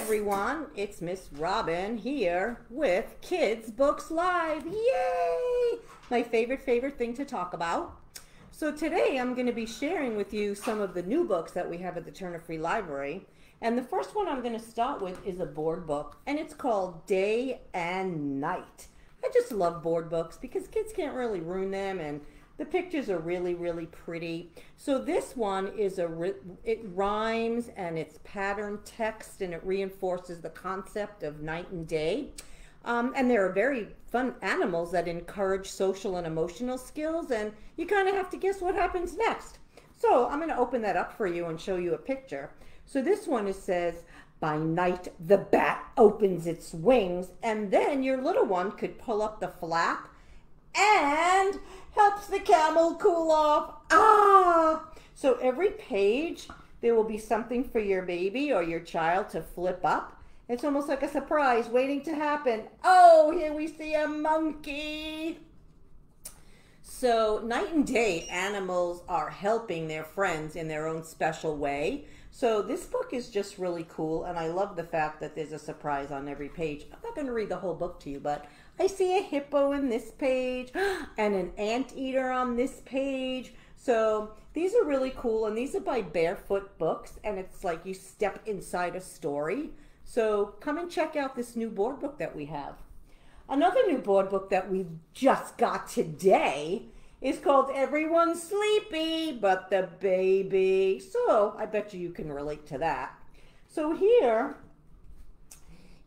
everyone, it's Miss Robin here with Kids Books Live. Yay! My favorite thing to talk about. So today I'm going to be sharing with you some of the new books that we have at the Turner Free Library. And the first one I'm going to start with is a board book, and it's called Day and Night. I just love board books because kids can't really ruin them, and the pictures are really, really pretty. So this one is it rhymes and it's pattern text, and it reinforces the concept of night and day. And there are very fun animals that encourage social and emotional skills, and you kind of have to guess what happens next. So I'm going to open that up for you and show you a picture. So this one says, by night the bat opens its wings, and then your little one could pull up the flap and helps the camel cool off. So every page there will be something for your baby or your child to flip up. It's almost like a surprise waiting to happen. Oh, here we see a monkey. So night and day, animals are helping their friends in their own special way. So this book is just really cool, and I love the fact that there's a surprise on every page. I'm not going to read the whole book to you, but I see a hippo in this page and an anteater on this page. So these are really cool, and these are by Barefoot Books, and it's like you step inside a story. So come and check out this new board book that we have. Another new board book that we just got today is called Everyone's Sleepy But the Baby. So I bet you can relate to that. So here,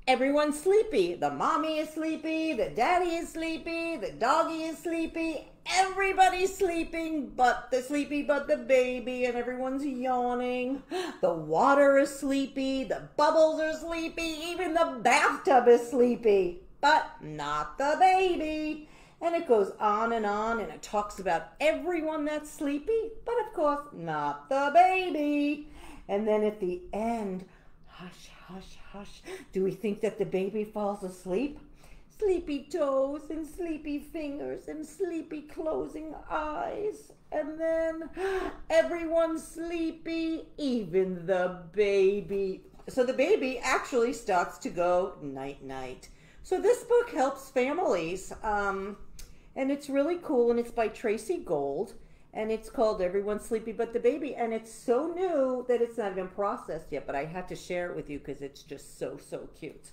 everyone's sleepy. The mommy is sleepy, the daddy is sleepy, the doggy is sleepy. Everybody's sleeping but the baby, and everyone's yawning. The water is sleepy, the bubbles are sleepy, even the bathtub is sleepy, but not the baby. And it goes on, and it talks about everyone that's sleepy, but of course not the baby. And then at the end, hush, hush, hush, do we think that the baby falls asleep? Sleepy toes and sleepy fingers and sleepy closing eyes. And then everyone's sleepy, even the baby. So the baby actually starts to go night-night. So this book helps families, and it's really cool, and it's by Tracy Gold, and it's called Everyone's Sleepy But the Baby, and it's so new that it's not even processed yet, but I had to share it with you because it's just so, so cute.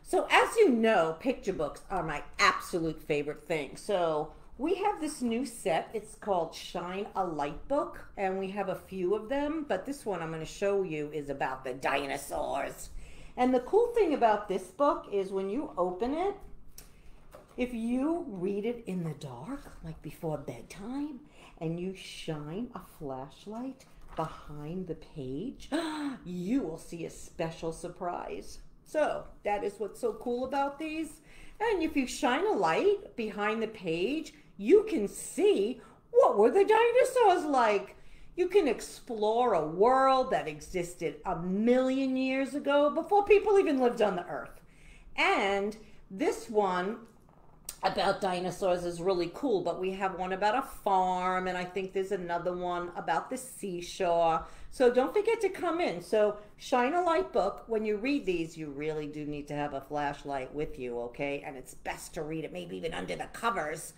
So as you know, picture books are my absolute favorite thing. So we have this new set. It's called Shine a Light Book, and we have a few of them, but this one I'm going to show you is about the dinosaurs. And the cool thing about this book is when you open it, if you read it in the dark, like before bedtime, and you shine a flashlight behind the page, you will see a special surprise. So that is what's so cool about these. And if you shine a light behind the page, you can see what were the dinosaurs like. You can explore a world that existed 1,000,000 years ago, before people even lived on the earth. And this one about dinosaurs is really cool, but we have one about a farm, and I think there's another one about the seashore. So don't forget to come in. So Shine a Light Book, when you read these, you really do need to have a flashlight with you, okay? And it's best to read it maybe even under the covers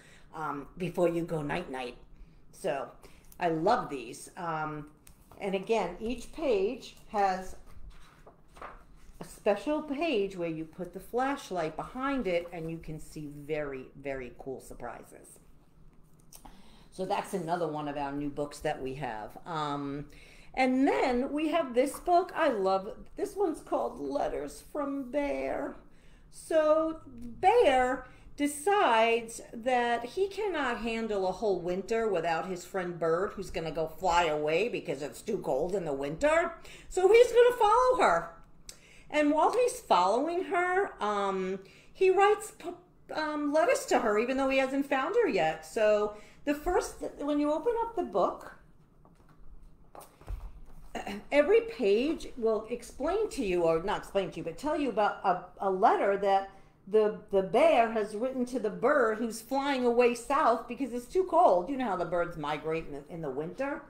before you go night-night. So I love these. And again, each page has a special page where you put the flashlight behind it, and you can see very, very cool surprises. So that's another one of our new books that we have. And then we have this book. I love it. This one's called Letters from Bear. So Bear decides that he cannot handle a whole winter without his friend Bird, who's going to go fly away because it's too cold in the winter. So he's going to follow her. And while he's following her, he writes letters to her, even though he hasn't found her yet. So when you open up the book, every page will explain to you, or not explain to you, but tell you about a letter that the bear has written to the bird who's flying away south because it's too cold. You know how the birds migrate in the winter.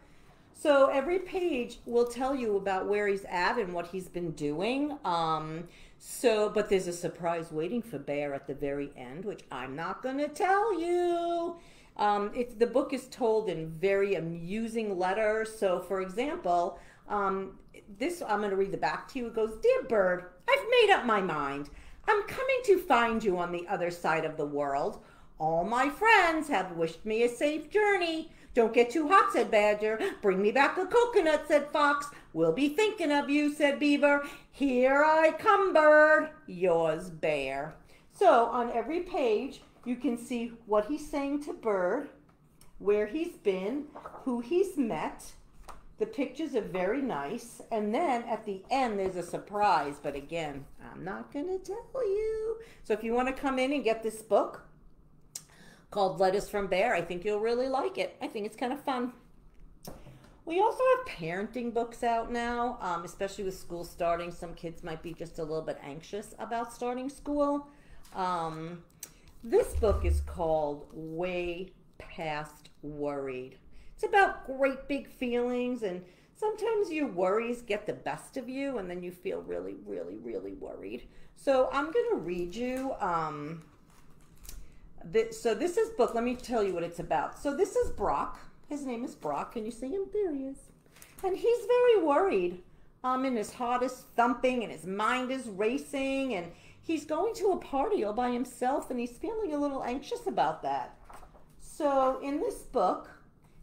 So every page will tell you about where he's at and what he's been doing. But there's a surprise waiting for Bear at the very end, which I'm not going to tell you. The book is told in very amusing letters. So, for example, I'm going to read the back to you. It goes, "Dear Bird, I've made up my mind. I'm coming to find you on the other side of the world. All my friends have wished me a safe journey. Don't get too hot," said Badger. "Bring me back a coconut," said Fox. "We'll be thinking of you," said Beaver. "Here I come, Bird. Yours, Bear." So on every page, you can see what he's saying to Bird, where he's been, who he's met. The pictures are very nice. And then at the end, there's a surprise. But again, I'm not going to tell you. So if you want to come in and get this book called Letters from Bear, I think you'll really like it. I think it's kind of fun. We also have parenting books out now, especially with school starting. Some kids might be just a little bit anxious about starting school. This book is called Way Past Worried. It's about great big feelings, and sometimes your worries get the best of you, and then you feel really, really, really worried. So I'm going to read you so this is book. Let me tell you what it's about. So this is Brock. His name is Brock. Can you see him? There he is. And he's very worried. And his heart is thumping and his mind is racing. And he's going to a party all by himself and he's feeling a little anxious about that. So in this book,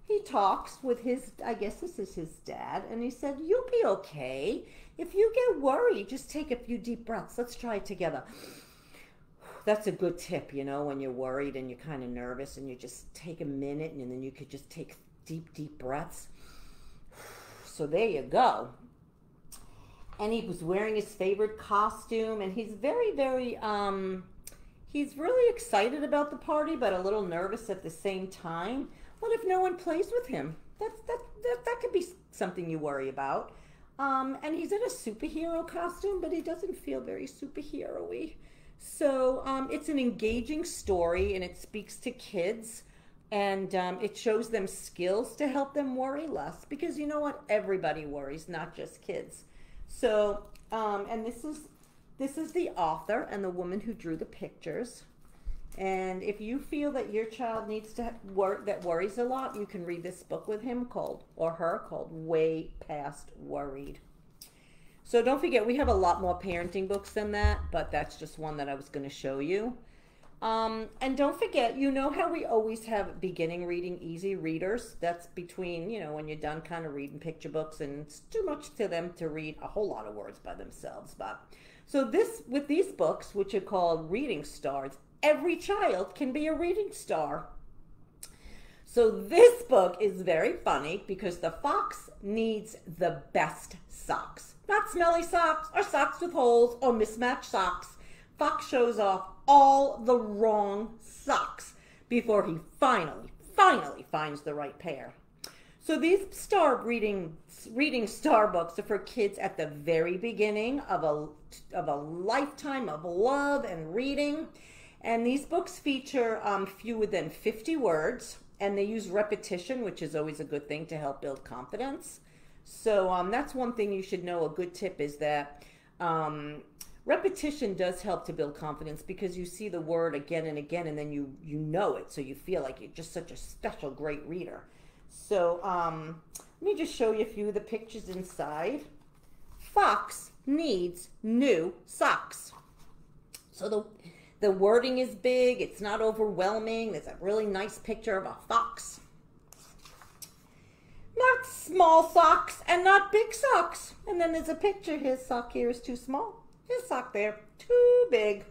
he talks with his, I guess this is his dad. And he said, "You'll be okay. If you get worried, just take a few deep breaths. Let's try it together." That's a good tip, you know, when you're worried and you're kind of nervous and you just take a minute and then you could just take deep, deep breaths. So there you go. And he was wearing his favorite costume and he's very, very, he's really excited about the party, but a little nervous at the same time. What if no one plays with him? That could be something you worry about. And he's in a superhero costume, but he doesn't feel very superhero-y. So it's an engaging story and it speaks to kids and it shows them skills to help them worry less because you know what? Everybody worries, not just kids. So, and this is the author and the woman who drew the pictures. And if you feel that your child needs to that worries a lot, you can read this book with him called Way Past Worried. So don't forget, we have a lot more parenting books than that, but that's just one that I was going to show you. And don't forget, you know how we always have beginning reading easy readers? That's between, you know, when you're done kind of reading picture books and it's too much to them to read a whole lot of words by themselves. But so with these books, which are called reading stars, every child can be a reading star. So this book is very funny because the fox needs the best socks. Not smelly socks or socks with holes or mismatched socks. Fox shows off all the wrong socks before he finally finds the right pair. So these reading star books are for kids at the very beginning of a lifetime of love and reading. And these books feature fewer than 50 words, and they use repetition, which is always a good thing to help build confidence. So that's one thing you should know. A good tip is that repetition does help to build confidence because you see the word again and again and then you know it. So you feel like you're just such a special, great reader. So let me just show you a few of the pictures inside. Fox needs new socks. So the wording is big. It's not overwhelming. There's a really nice picture of a fox. Not small socks and not big socks. And then there's a picture. His sock here is too small. His sock there, too big.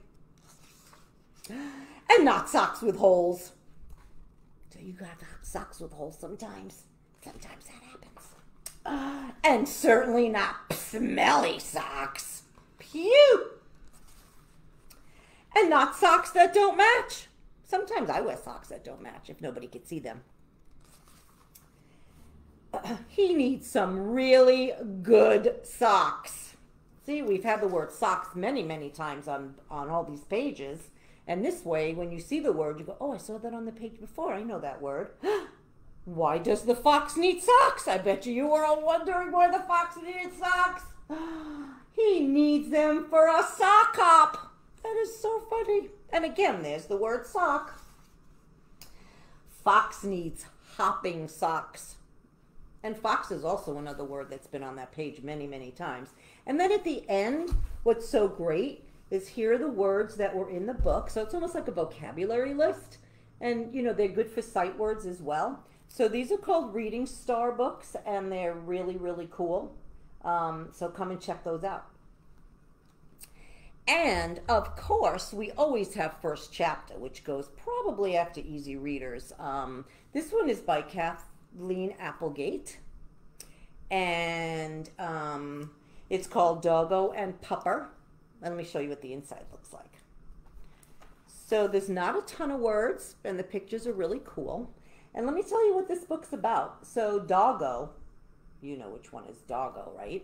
And not socks with holes. So you got socks with holes sometimes. Sometimes that happens. And certainly not smelly socks. Pew! And not socks that don't match. Sometimes I wear socks that don't match if nobody can see them. He needs some really good socks. See, we've had the word socks many, many times on all these pages. And this way, when you see the word, you go, "Oh, I saw that on the page before. I know that word." Why does the fox need socks? I bet you were all wondering why the fox needed socks. He needs them for a sock hop. That is so funny. And again, there's the word sock. Fox needs hopping socks. And fox is also another word that's been on that page many, many times. And then at the end, what's so great is here are the words that were in the book. So it's almost like a vocabulary list. And, you know, they're good for sight words as well. So these are called Reading Star books, and they're really, really cool. So come and check those out. And, of course, we always have first chapter, which goes probably after Easy Readers. This one is by Kathleen Applegate. And it's called Dogo and Pupper. Let me show you what the inside looks like. So there's not a ton of words, and the pictures are really cool. And let me tell you what this book's about. So Dogo, you know which one is Dogo, right?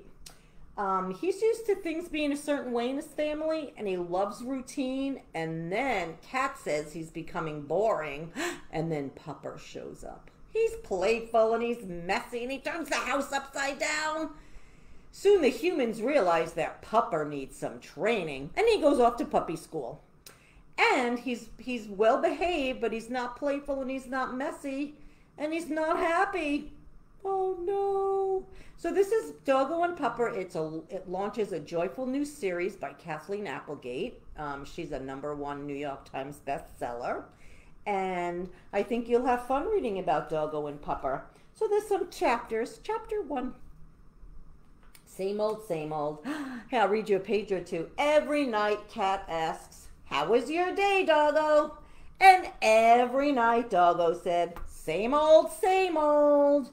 He's used to things being a certain way in his family, and he loves routine. And then Cat says he's becoming boring, and then Pupper shows up. He's playful, and he's messy, and he turns the house upside down. Soon the humans realize that Pupper needs some training, and he goes off to puppy school. And he's well behaved, but he's not playful, and he's not messy, and he's not happy. Oh no. So this is Dogo and Pupper. It launches a joyful new series by Kathleen Applegate. She's a #1 New York Times bestseller. And I think you'll have fun reading about Dogo and Pupper. So there's some chapters. Chapter 1. Same old, same old. Hey, I'll read you a page or two. Every night, Cat asks, "How was your day, Dogo?" And every night, Dogo said, "Same old, same old."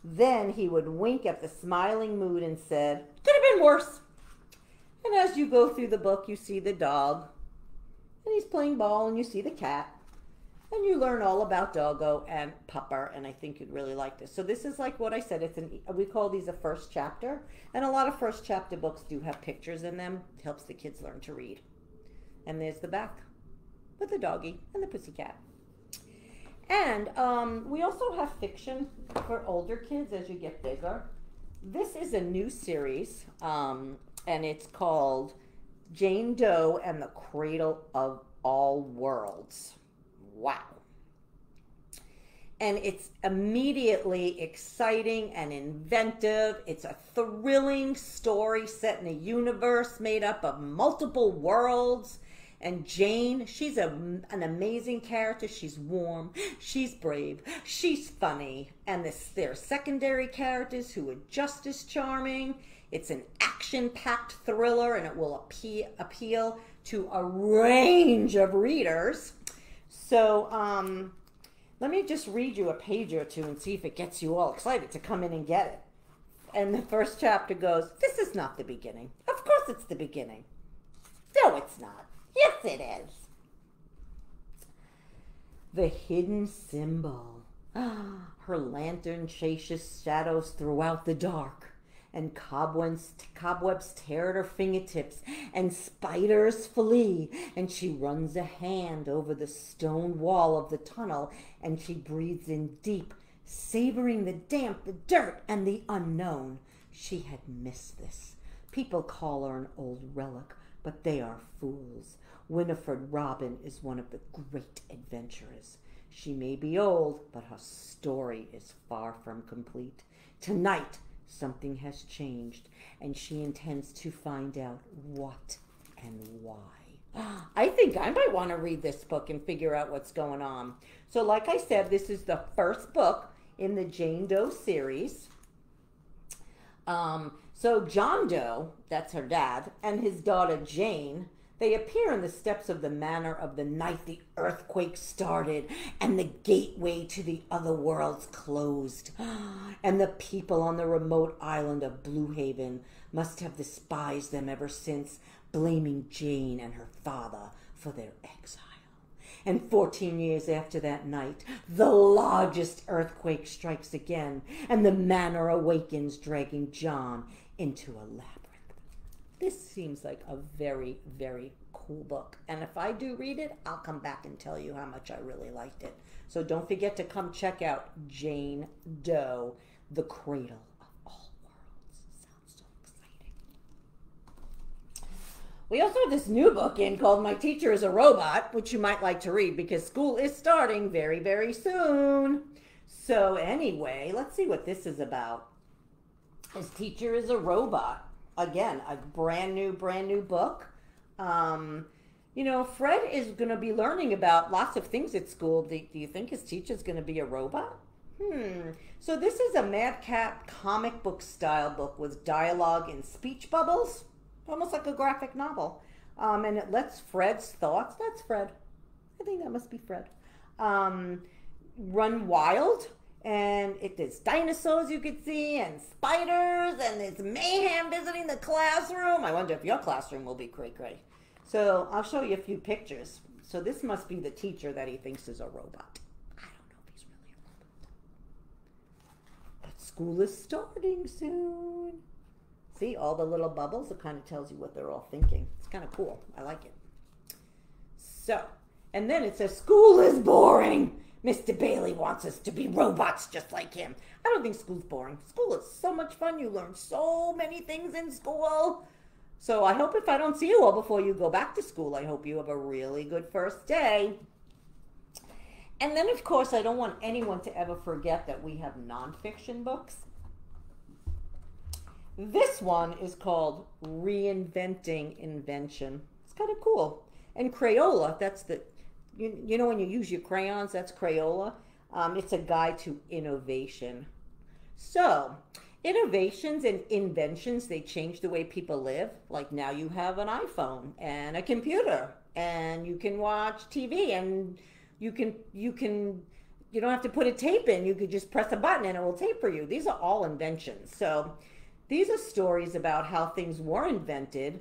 Then he would wink at the smiling mood and said, "Could have been worse." And as you go through the book, you see the dog, and he's playing ball, and you see the cat, and you learn all about Dogo and Pupper, and I think you'd really like this. So this is like what I said, we call these a first chapter, and a lot of first chapter books do have pictures in them. It helps the kids learn to read. And there's the back with the doggy and the pussycat. And we also have fiction for older kids as you get bigger. This is a new series, and it's called Jane Doe and the Cradle of All Worlds. Wow. And it's immediately exciting and inventive. It's a thrilling story set in a universe made up of multiple worlds. And Jane, she's an amazing character. She's warm, she's brave, she's funny. And there are secondary characters who are just as charming. It's an action-packed thriller, and it will appeal to a range of readers. So let me just read you a page or two and see if it gets you all excited to come in and get it. And the first chapter goes, "This is not the beginning." Of course it's the beginning. No, it's not. Yes, it is. The hidden symbol. Her lantern chases shadows throughout the dark, and cobwebs tear at her fingertips, and spiders flee, and she runs a hand over the stone wall of the tunnel, and she breathes in deep, savoring the damp, the dirt, and the unknown. She had missed this. People call her an old relic, but they are fools. Winifred Robin is one of the great adventurers. She may be old, but her story is far from complete. Tonight, something has changed, and she intends to find out what and why. I think I might want to read this book and figure out what's going on. So like I said, this is the first book in the Jane Doe series. So John Doe, that's her dad, and his daughter Jane, they appear in the steps of the manor of the night the earthquake started and the gateway to the other worlds closed. And the people on the remote island of Blue Haven must have despised them ever since, blaming Jane and her father for their exile. And 14 years after that night, the largest earthquake strikes again, and the manor awakens, dragging John into a labyrinth. This seems like a very, very cool book. And if I do read it, I'll come back and tell you how much I really liked it. So don't forget to come check out Jane Doe, The Cradle of All Worlds. Sounds so exciting. We also have this new book in called My Teacher is a Robot, which you might like to read because school is starting very, very soon. So anyway, let's see what this is about. His Teacher is a Robot. Again, a brand new book. You know, Fred is going to be learning about lots of things at school. Do you think his teacher's going to be a robot? So this is a Madcap comic book style book with dialogue and speech bubbles, almost like a graphic novel. And it lets Fred's thoughts, that's Fred, I think that must be Fred, run wild. And there's dinosaurs you could see, and spiders, and there's mayhem visiting the classroom. I wonder if your classroom will be cray-cray. So I'll show you a few pictures. So this must be the teacher that he thinks is a robot. I don't know if he's really a robot. But school is starting soon. See, all the little bubbles, it kind of tells you what they're all thinking. It's kind of cool. I like it. So, and then it says, school is boring. Mr. Bailey wants us to be robots just like him. I don't think school's boring. School is so much fun. You learn so many things in school. So I hope if I don't see you all before you go back to school, I hope you have a really good first day. And then, of course, I don't want anyone to ever forget that we have nonfiction books. This one is called Reinventing Invention. It's kind of cool. And Crayola, that's the... You know when you use your crayons, that's Crayola. It's a guide to innovation. So, innovations and inventions, they change the way people live. Like now you have an iPhone and a computer and you can watch TV and you don't have to put a tape in. You could just press a button and it will tape for you. These are all inventions. So, these are stories about how things were invented.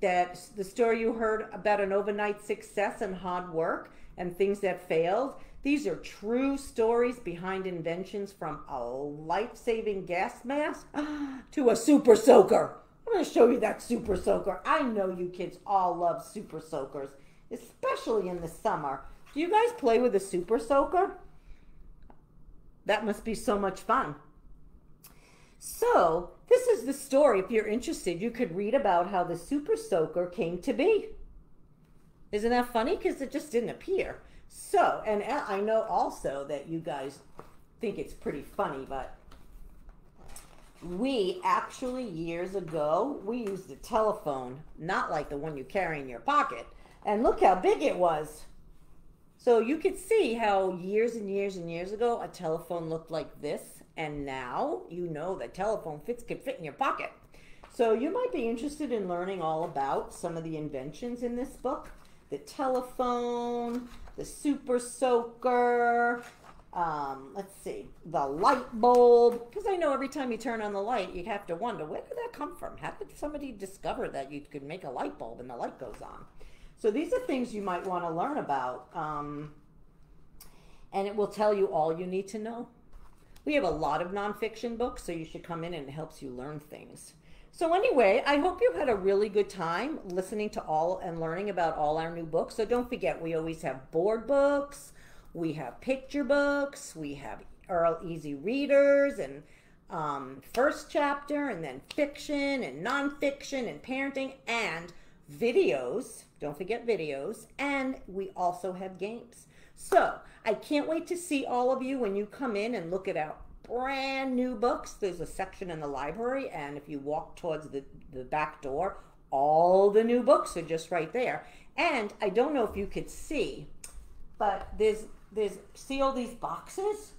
That the story you heard about an overnight success and hard work and things that failed. These are true stories behind inventions, from a life-saving gas mask to a super soaker. I'm going to show you that super soaker. I know you kids all love super soakers, especially in the summer. Do you guys play with a super soaker? That must be so much fun. So, this is the story. If you're interested, you could read about how the super soaker came to be. Isn't that funny? Because it just didn't appear. So, and I know also that you guys think it's pretty funny, but we actually, years ago, we used a telephone, not like the one you carry in your pocket. And look how big it was. So you could see how years and years and years ago, a telephone looked like this. And now you know that telephone could fit in your pocket. So you might be interested in learning all about some of the inventions in this book. The telephone, the super soaker, let's see, the light bulb. Because I know every time you turn on the light, you have to wonder, where did that come from? How did somebody discover that you could make a light bulb and the light goes on? So these are things you might want to learn about. And it will tell you all you need to know. We have a lot of nonfiction books, so you should come in and it helps you learn things. So anyway, I hope you had a really good time listening to all and learning about all our new books. So don't forget, we always have board books, we have picture books, we have Earl Easy Readers and first chapter, and then fiction and nonfiction and parenting and videos. Don't forget videos. And we also have games. So, I can't wait to see all of you when you come in and look at our brand new books. There's a section in the library, and if you walk towards the back door, all the new books are just right there. And I don't know if you could see, but see all these boxes?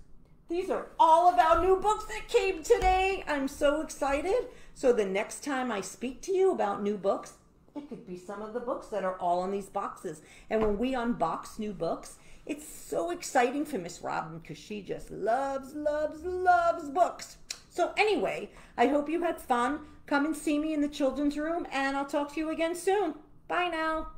These are all of our new books that came today. I'm so excited. So the next time I speak to you about new books, it could be some of the books that are all in these boxes. And when we unbox new books, it's so exciting for Miss Robin because she just loves, loves, loves books. So anyway, I hope you had fun. Come and see me in the children's room, and I'll talk to you again soon. Bye now.